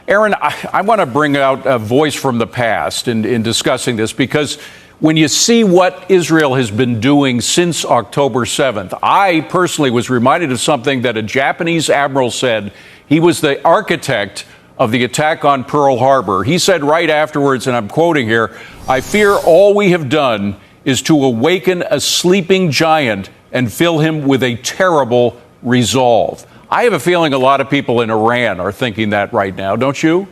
Aaron, I want to bring out a voice from the past in discussing this, because when you see what Israel has been doing since October 7th, I personally was reminded of something that a Japanese admiral said. He was the architect of the attack on Pearl Harbor. He said right afterwards, and I'm quoting here, "I fear all we have done is to awaken a sleeping giant and fill him with a terrible resolve." I have a feeling a lot of people in Iran are thinking that right now, don't you?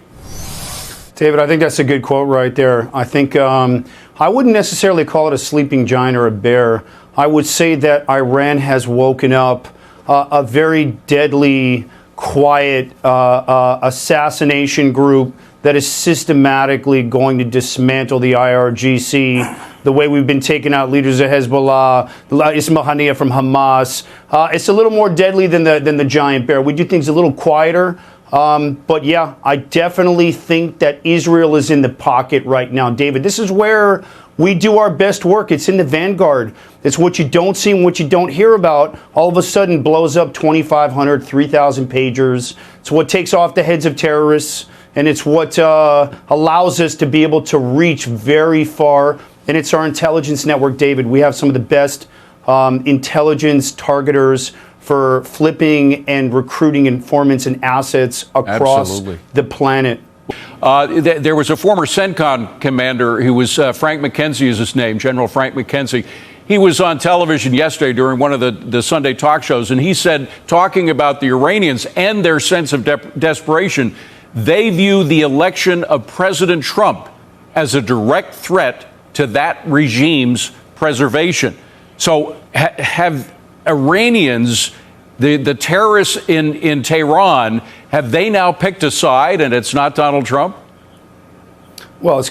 David, I think that's a good quote right there. I think I wouldn't necessarily call it a sleeping giant or a bear. I would say that Iran has woken up a very deadly, quiet assassination group that is systematically going to dismantle the IRGC, the way we've been taking out leaders of Hezbollah, Ismail Haniyeh from Hamas. It's a little more deadly than the giant bear. We do things a little quieter. But yeah, I definitely think that Israel is in the pocket right now. David, this is where we do our best work. It's in the vanguard. It's what you don't see and what you don't hear about. All of a sudden blows up 2,500, 3,000 pagers. It's what takes off the heads of terrorists. And it's what allows us to be able to reach very far. And it's our intelligence network, David. We have some of the best intelligence targeters for flipping and recruiting informants and assets across the planet. There was a former CENTCOM commander who was Frank McKenzie is his name, General Frank McKenzie. He was on television yesterday during one of the Sunday talk shows, and he said, talking about the Iranians and their sense of desperation, they view the election of President Trump as a direct threat to that regime's preservation. So have Iranians, the terrorists in Tehran, have they now picked a side and it's not Donald Trump? Well,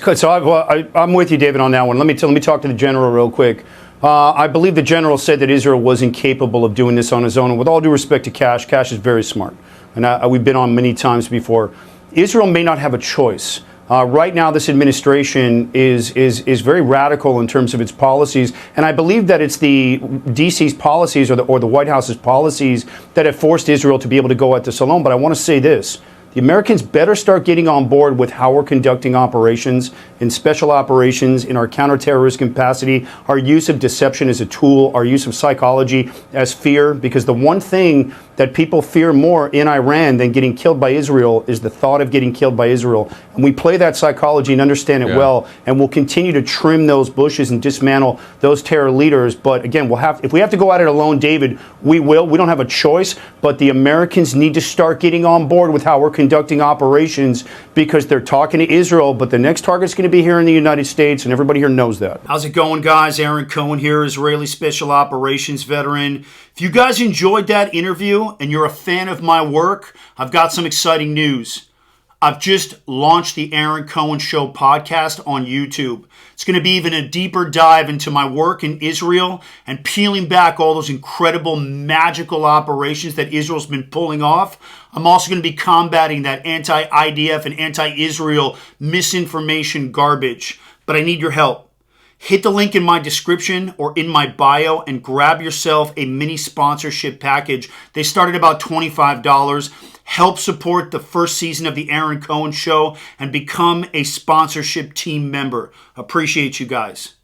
I'm with you, David, on that one. Let me talk to the general real quick. I believe the general said that Israel was incapable of doing this on his own. And with all due respect to Cash is very smart. And we've been on many times before. Israel may not have a choice. Right now, this administration is very radical in terms of its policies, and I believe that it's the DC's policies or the White House's policies that have forced Israel to be able to go at this alone. But I want to say this. The Americans better start getting on board with how we're conducting operations in special operations, in our counterterrorism capacity, our use of deception as a tool, our use of psychology as fear, because the one thing that people fear more in Iran than getting killed by Israel is the thought of getting killed by Israel. And we play that psychology and understand it well, and we'll continue to trim those bushes and dismantle those terror leaders. But again, if we have to go at it alone, David, we will. We don't have a choice, but the Americans need to start getting on board with how we're conducting operations, because they're talking to Israel, but the next target's going to be here in the United States, and everybody here knows that. How's it going, guys? Aaron Cohen here, Israeli Special Operations veteran. If you guys enjoyed that interview and you're a fan of my work, I've got some exciting news. I've just launched the Aaron Cohen Show podcast on YouTube. It's going to be even a deeper dive into my work in Israel and peeling back all those incredible magical operations that Israel's been pulling off. I'm also going to be combating that anti-IDF and anti-Israel misinformation garbage. But I need your help. Hit the link in my description or in my bio and grab yourself a mini sponsorship package. They start at about $25. Help support the first season of the Aaron Cohen Show and become a sponsorship team member. Appreciate you guys.